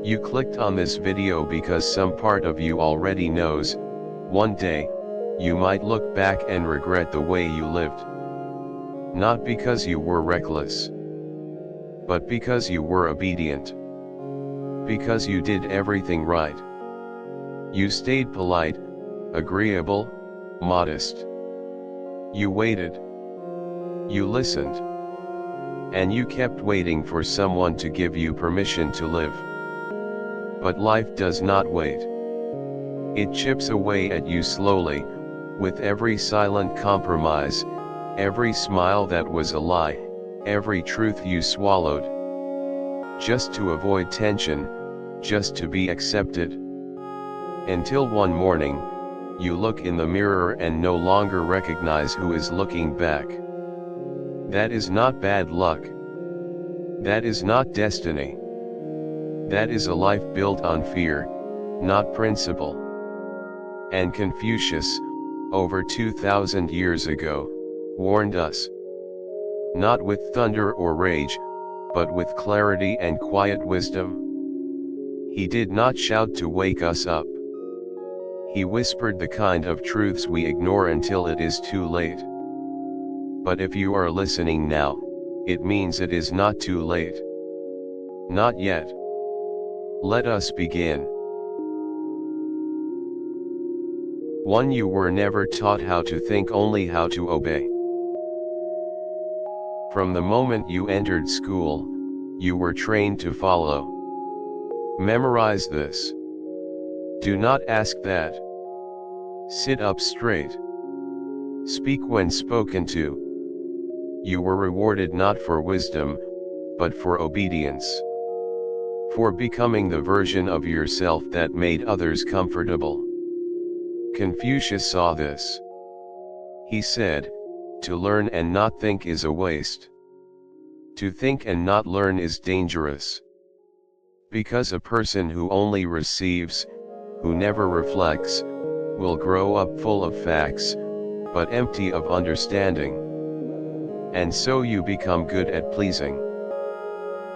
You clicked on this video because some part of you already knows, one day, you might look back and regret the way you lived. Not because you were reckless, but because you were obedient. Because you did everything right. You stayed polite, agreeable, modest. You waited. You listened. And you kept waiting for someone to give you permission to live. But life does not wait. It chips away at you slowly, with every silent compromise, every smile that was a lie, every truth you swallowed. Just to avoid tension, just to be accepted. Until one morning, you look in the mirror and no longer recognize who is looking back. That is not bad luck. That is not destiny. That is a life built on fear, not principle. And Confucius, over 2,000 years ago, warned us. Not with thunder or rage, but with clarity and quiet wisdom. He did not shout to wake us up. He whispered the kind of truths we ignore until it is too late. But if you are listening now, it means it is not too late. Not yet. Let us begin. 1. You were never taught how to think, only how to obey. From the moment you entered school, you were trained to follow. Memorize this. Do not ask that. Sit up straight. Speak when spoken to. You were rewarded not for wisdom, but for obedience. For becoming the version of yourself that made others comfortable. Confucius saw this. He said, to learn and not think is a waste. To think and not learn is dangerous. Because a person who only receives, who never reflects, will grow up full of facts, but empty of understanding. And so you become good at pleasing.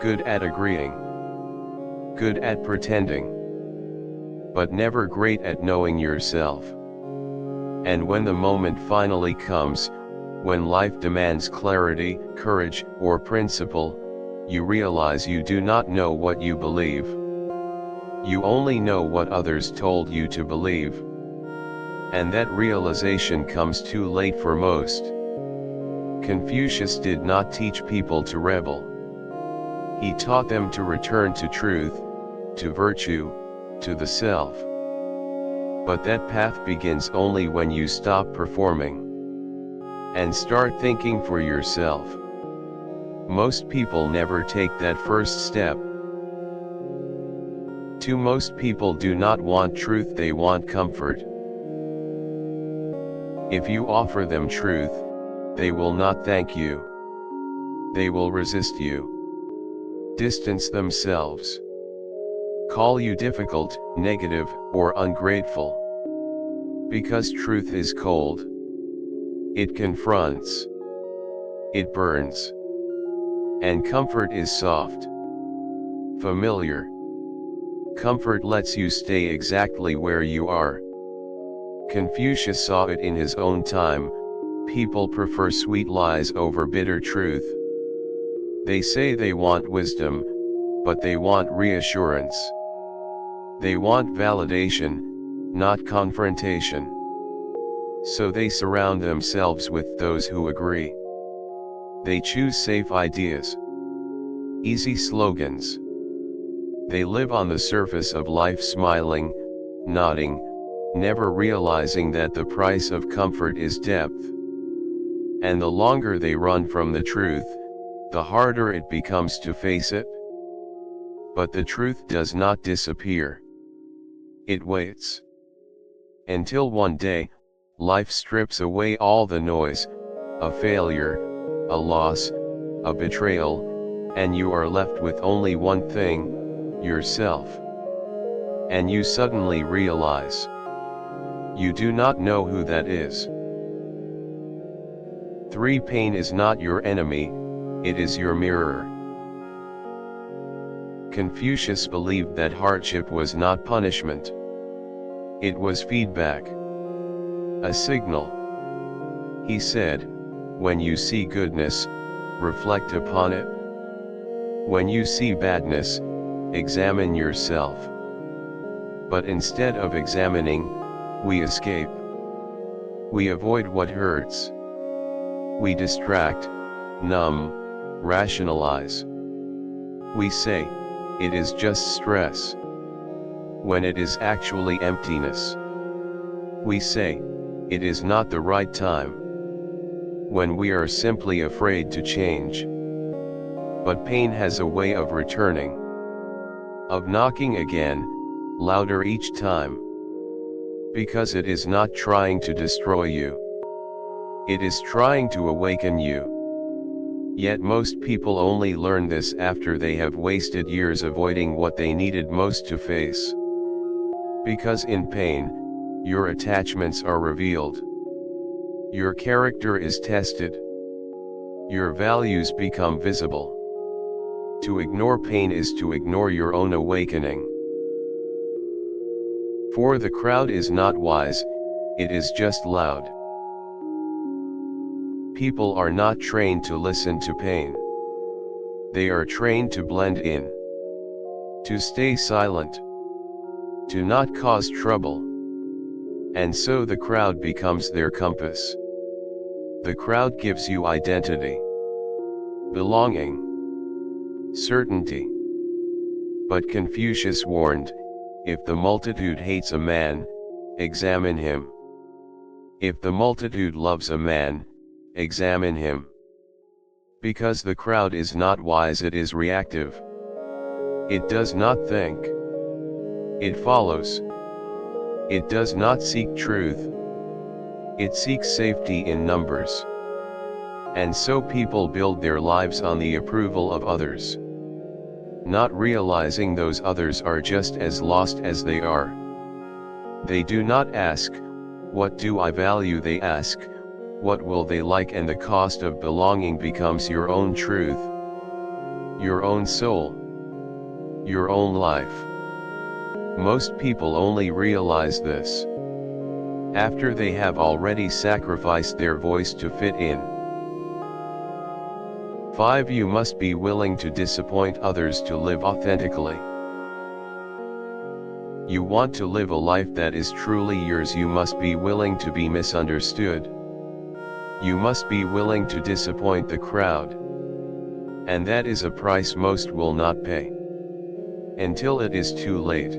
Good at agreeing. Good at pretending. But never great at knowing yourself. And when the moment finally comes, when life demands clarity, courage, or principle, you realize you do not know what you believe. You only know what others told you to believe. And that realization comes too late for most. Confucius did not teach people to rebel. He taught them to return to truth, to virtue, to the self. But that path begins only when you stop performing and start thinking for yourself. Most people never take that first step. Most people do not want truth, they want comfort. If you offer them truth, they will not thank you. They will resist you, distance themselves, call you difficult, negative, or ungrateful. Because truth is cold. It confronts. It burns. And comfort is soft. Familiar. Comfort lets you stay exactly where you are. Confucius saw it in his own time. People prefer sweet lies over bitter truth. They say they want wisdom, but they want reassurance. They want validation, not confrontation. So they surround themselves with those who agree. They choose safe ideas, easy slogans. They live on the surface of life, smiling, nodding, never realizing that the price of comfort is depth. And the longer they run from the truth, the harder it becomes to face it. But the truth does not disappear. It waits. Until one day, life strips away all the noise, a failure, a loss, a betrayal, and you are left with only one thing, yourself. And you suddenly realize, you do not know who that is. 3. Pain is not your enemy, it is your mirror. Confucius believed that hardship was not punishment. It was feedback. A signal. He said, when you see goodness, reflect upon it. When you see badness, examine yourself. But instead of examining, we escape. We avoid what hurts. We distract, numb, rationalize. We say, it is just stress, when it is actually emptiness. We say, it is not the right time, when we are simply afraid to change. But pain has a way of returning, of knocking again, louder each time. Because it is not trying to destroy you. It is trying to awaken you. Yet most people only learn this after they have wasted years avoiding what they needed most to face. Because in pain, your attachments are revealed. Your character is tested. Your values become visible. To ignore pain is to ignore your own awakening. For the crowd is not wise, it is just loud. People are not trained to listen to pain. They are trained to blend in. To stay silent. To not cause trouble. And so the crowd becomes their compass. The crowd gives you identity. Belonging. Certainty. But Confucius warned, if the multitude hates a man, examine him. If the multitude loves a man, examine him. Because the crowd is not wise, it is reactive. It does not think. It follows. It does not seek truth. It seeks safety in numbers. And so people build their lives on the approval of others, not realizing those others are just as lost as they are. They do not ask, what do I value? They ask, what will they like? And the cost of belonging becomes your own truth, your own soul, your own life. Most people only realize this after they have already sacrificed their voice to fit in. 5. You must be willing to disappoint others to live authentically. You want to live a life that is truly yours, you must be willing to be misunderstood. You must be willing to disappoint the crowd. And that is a price most will not pay. Until it is too late.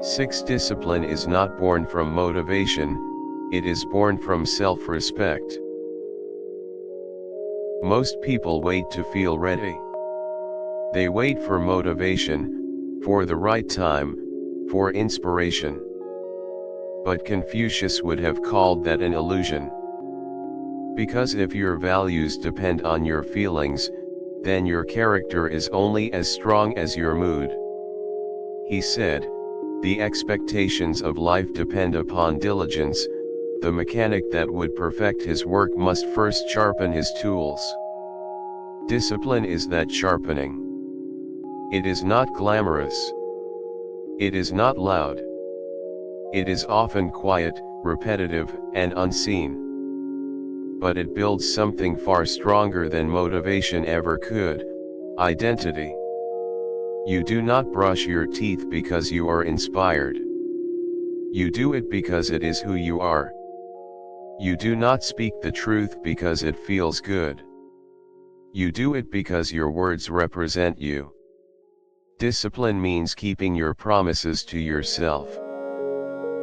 6. Discipline is not born from motivation, it is born from self-respect. Most people wait to feel ready. They wait for motivation, for the right time, for inspiration. But Confucius would have called that an illusion. Because if your values depend on your feelings, then your character is only as strong as your mood. He said, the expectations of life depend upon diligence. The mechanic that would perfect his work must first sharpen his tools. Discipline is that sharpening. It is not glamorous. It is not loud. It is often quiet, repetitive, and unseen. But it builds something far stronger than motivation ever could: identity. You do not brush your teeth because you are inspired. You do it because it is who you are. You do not speak the truth because it feels good. You do it because your words represent you. Discipline means keeping your promises to yourself.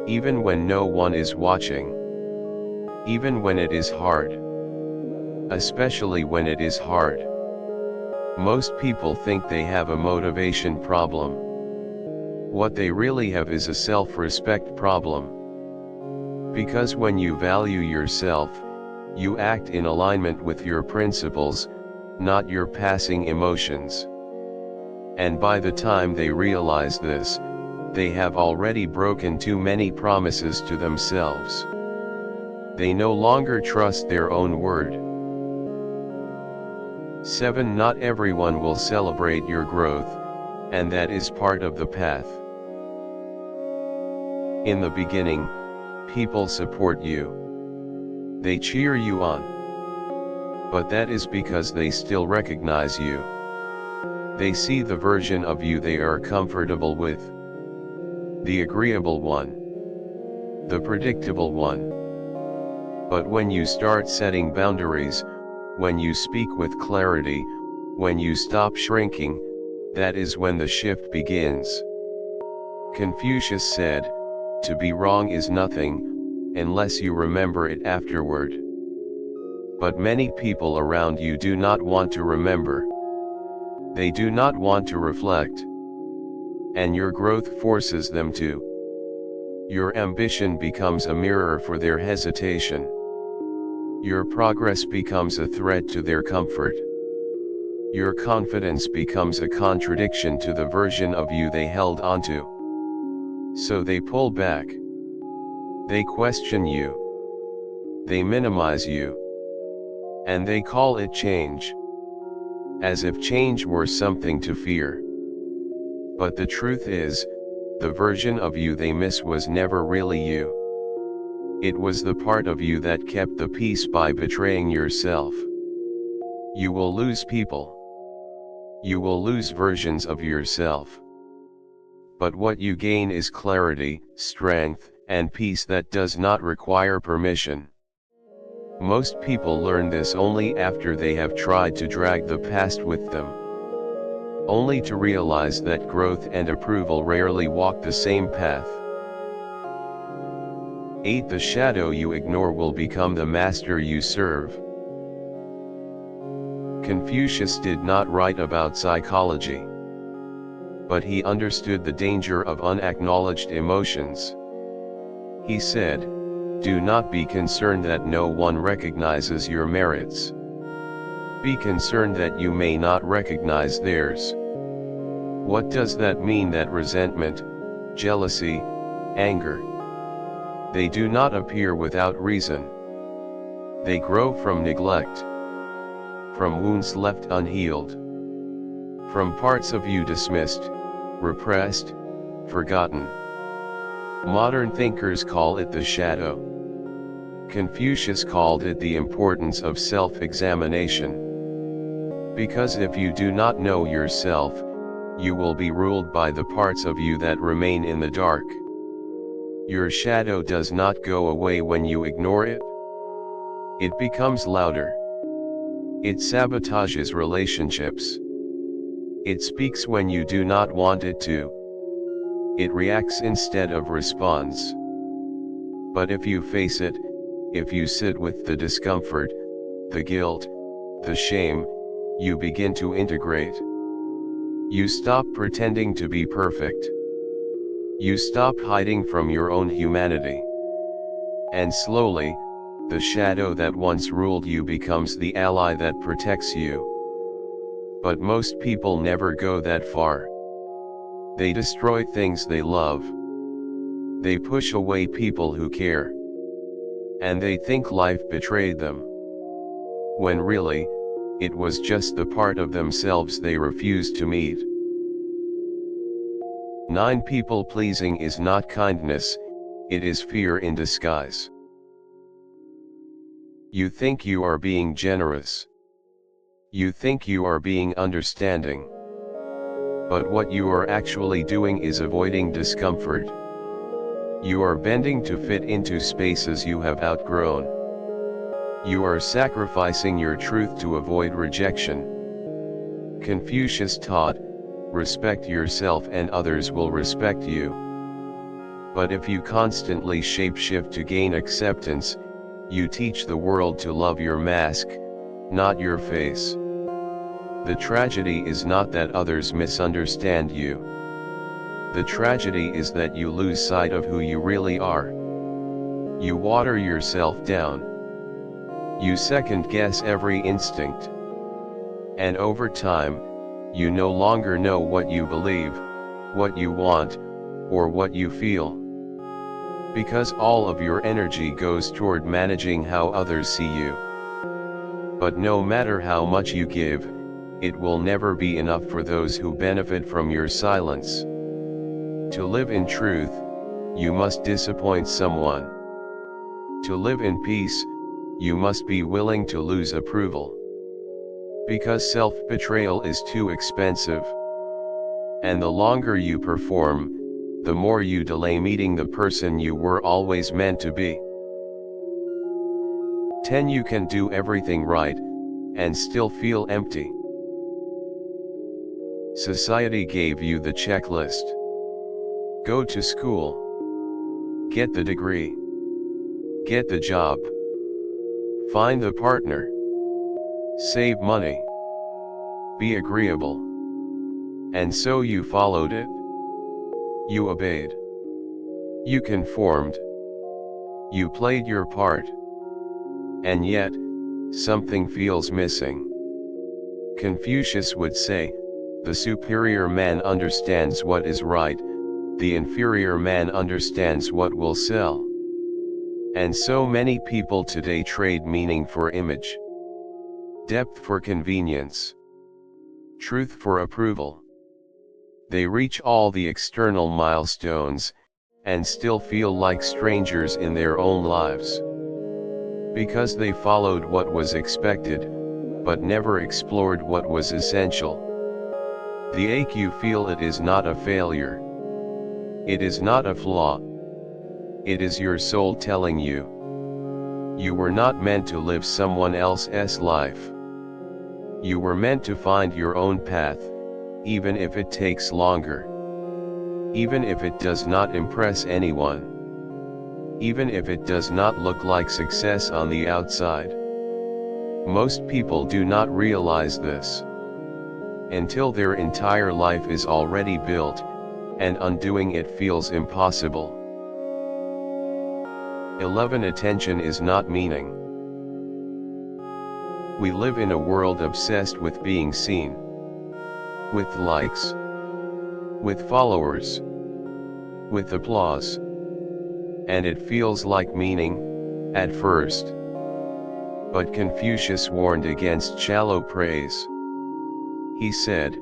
Even when no one is watching. Even when it is hard. Especially when it is hard. Most people think they have a motivation problem. What they really have is a self-respect problem. Because when you value yourself, you act in alignment with your principles, not your passing emotions. And by the time they realize this, they have already broken too many promises to themselves. They no longer trust their own word. 7. Not everyone will celebrate your growth, and that is part of the path. In the beginning, people support you. They cheer you on. But that is because they still recognize you. They see the version of you they are comfortable with. The agreeable one. The predictable one. But when you start setting boundaries, when you speak with clarity, when you stop shrinking, that is when the shift begins. Confucius said, "To be wrong is nothing, unless you remember it afterward." But many people around you do not want to remember. They do not want to reflect. And your growth forces them to. Your ambition becomes a mirror for their hesitation. Your progress becomes a threat to their comfort. Your confidence becomes a contradiction to the version of you they held onto. So they pull back. They question you. They minimize you. And they call it change. As if change were something to fear. But the truth is, the version of you they miss was never really you. It was the part of you that kept the peace by betraying yourself. You will lose people. You will lose versions of yourself. But what you gain is clarity, strength, and peace that does not require permission. Most people learn this only after they have tried to drag the past with them. Only to realize that growth and approval rarely walk the same path. 8. The shadow you ignore will become the master you serve. Confucius did not write about psychology. But he understood the danger of unacknowledged emotions. He said, "Do not be concerned that no one recognizes your merits. Be concerned that you may not recognize theirs." What does that mean? That resentment, jealousy, anger, they do not appear without reason. They grow from neglect, from wounds left unhealed, from parts of you dismissed, repressed, forgotten. Modern thinkers call it the shadow. Confucius called it the importance of self-examination. Because if you do not know yourself, you will be ruled by the parts of you that remain in the dark. Your shadow does not go away when you ignore it. It becomes louder. It sabotages relationships. It speaks when you do not want it to. It reacts instead of responds. But if you face it, if you sit with the discomfort, the guilt, the shame, you begin to integrate. You stop pretending to be perfect. You stop hiding from your own humanity. And slowly, the shadow that once ruled you becomes the ally that protects you. But most people never go that far. They destroy things they love. They push away people who care. And they think life betrayed them. When really, it was just the part of themselves they refused to meet. 9. People pleasing is not kindness, it is fear in disguise. You think you are being generous. You think you are being understanding. But what you are actually doing is avoiding discomfort. You are bending to fit into spaces you have outgrown. You are sacrificing your truth to avoid rejection. Confucius taught, "Respect yourself and others will respect you." But if you constantly shapeshift to gain acceptance, you teach the world to love your mask, not your face. The tragedy is not that others misunderstand you. The tragedy is that you lose sight of who you really are. You water yourself down. You second-guess every instinct. And over time, you no longer know what you believe, what you want, or what you feel. Because all of your energy goes toward managing how others see you. But no matter how much you give, it will never be enough for those who benefit from your silence. To live in truth, you must disappoint someone. To live in peace, you must be willing to lose approval. Because self-betrayal is too expensive. And the longer you perform, the more you delay meeting the person you were always meant to be. 10. You can do everything right, and still feel empty. Society gave you the checklist. Go to school. Get the degree. Get the job. Find the partner. Save money. Be agreeable. And so you followed it. You obeyed. You conformed. You played your part. And yet, something feels missing. Confucius would say, the superior man understands what is right, the inferior man understands what will sell. And so many people today trade meaning for image, depth for convenience, truth for approval. They reach all the external milestones, and still feel like strangers in their own lives. Because they followed what was expected, but never explored what was essential. The ache you feel, it is not a failure. It is not a flaw. It is your soul telling you. You were not meant to live someone else's life. You were meant to find your own path, even if it takes longer. Even if it does not impress anyone. Even if it does not look like success on the outside. Most people do not realize this. Until their entire life is already built, and undoing it feels impossible. 11. Attention is not meaning. We live in a world obsessed with being seen. With likes. With followers. With applause. And it feels like meaning, at first. But Confucius warned against shallow praise. He said,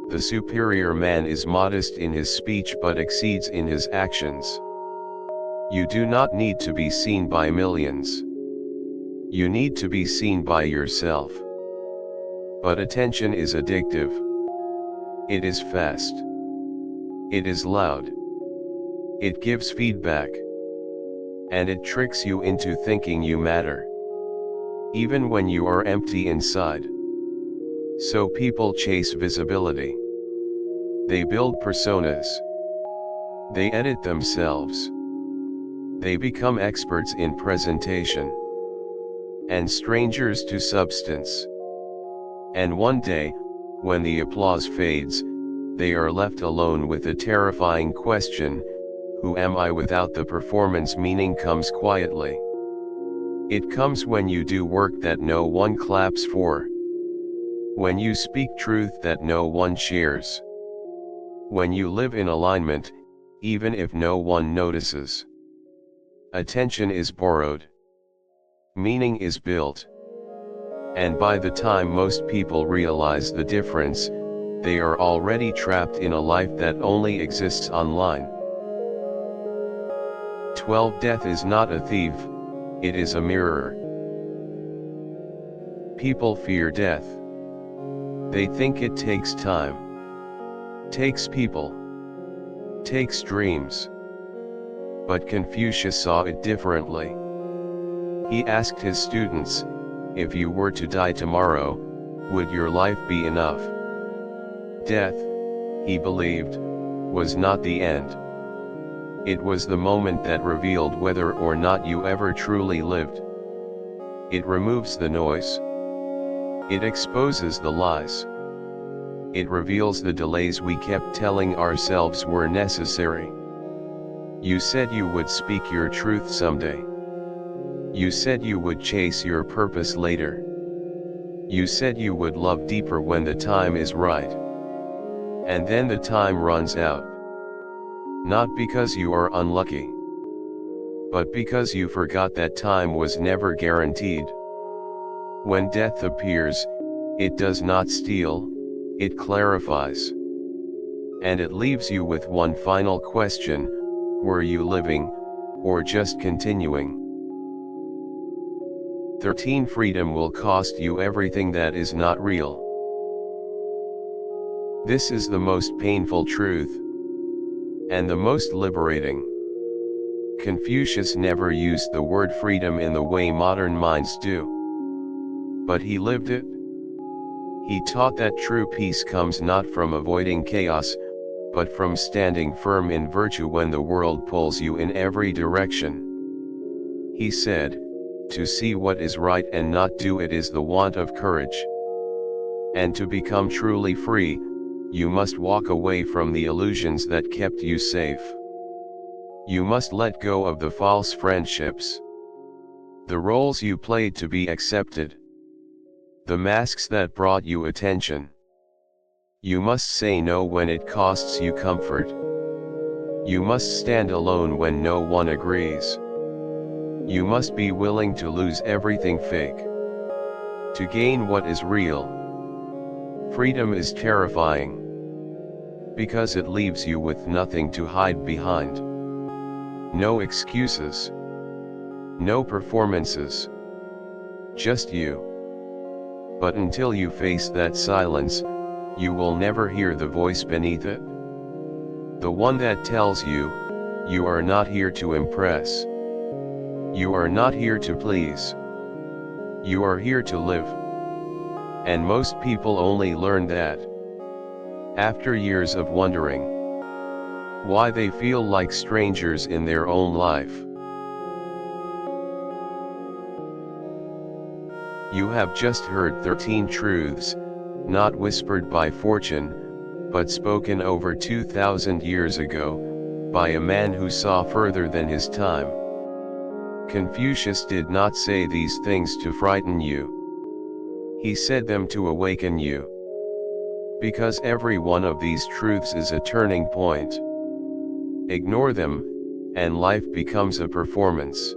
the superior man is modest in his speech but exceeds in his actions. You do not need to be seen by millions. You need to be seen by yourself. But attention is addictive. It is fast. It is loud. It gives feedback. And it tricks you into thinking you matter. Even when you are empty inside. So people chase visibility. They build personas. They edit themselves. They become experts in presentation. And strangers to substance. And one day, when the applause fades, they are left alone with a terrifying question, who am I without the performance? Meaning comes quietly. It comes when you do work that no one claps for. When you speak truth that no one shares. When you live in alignment, even if no one notices. Attention is borrowed. Meaning is built. And by the time most people realize the difference, they are already trapped in a life that only exists online. 12. Death is not a thief, it is a mirror. People fear death. They think it takes time. Takes people. Takes dreams. But Confucius saw it differently. He asked his students, if you were to die tomorrow, would your life be enough? Death, he believed, was not the end. It was the moment that revealed whether or not you ever truly lived. It removes the noise. It exposes the lies. It reveals the delays we kept telling ourselves were necessary. You said you would speak your truth someday. You said you would chase your purpose later. You said you would love deeper when the time is right. And then the time runs out. Not because you are unlucky, but because you forgot that time was never guaranteed. When death appears, it does not steal, it clarifies. And it leaves you with one final question: were you living, or just continuing? 13. Freedom will cost you everything that is not real. This is the most painful truth, and the most liberating. Confucius never used the word freedom in the way modern minds do. But he lived it. He taught that true peace comes not from avoiding chaos, but from standing firm in virtue when the world pulls you in every direction. He said, "To see what is right and not do it is the want of courage." And to become truly free, you must walk away from the illusions that kept you safe. You must let go of the false friendships, the roles you played to be accepted, the masks that brought you attention. You must say no when it costs you comfort. You must stand alone when no one agrees. You must be willing to lose everything fake, to gain what is real. Freedom is terrifying, because it leaves you with nothing to hide behind. No excuses, no performances, just you. But until you face that silence, you will never hear the voice beneath it. The one that tells you, you are not here to impress. You are not here to please. You are here to live. And most people only learn that after years of wondering why they feel like strangers in their own life. You have just heard 13 truths, not whispered by fortune, but spoken over 2,000 years ago, by a man who saw further than his time. Confucius did not say these things to frighten you. He said them to awaken you. Because every one of these truths is a turning point. Ignore them, and life becomes a performance.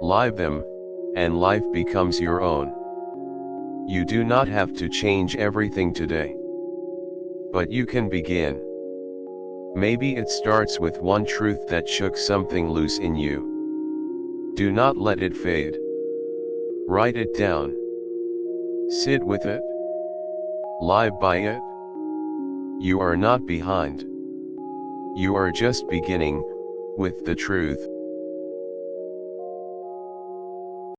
Live them, and life becomes your own. You do not have to change everything today, but you can begin. Maybe it starts with one truth that shook something loose in you. Do not let it fade. Write it down. Sit with it. Live by it. You are not behind. You are just beginning, with the truth.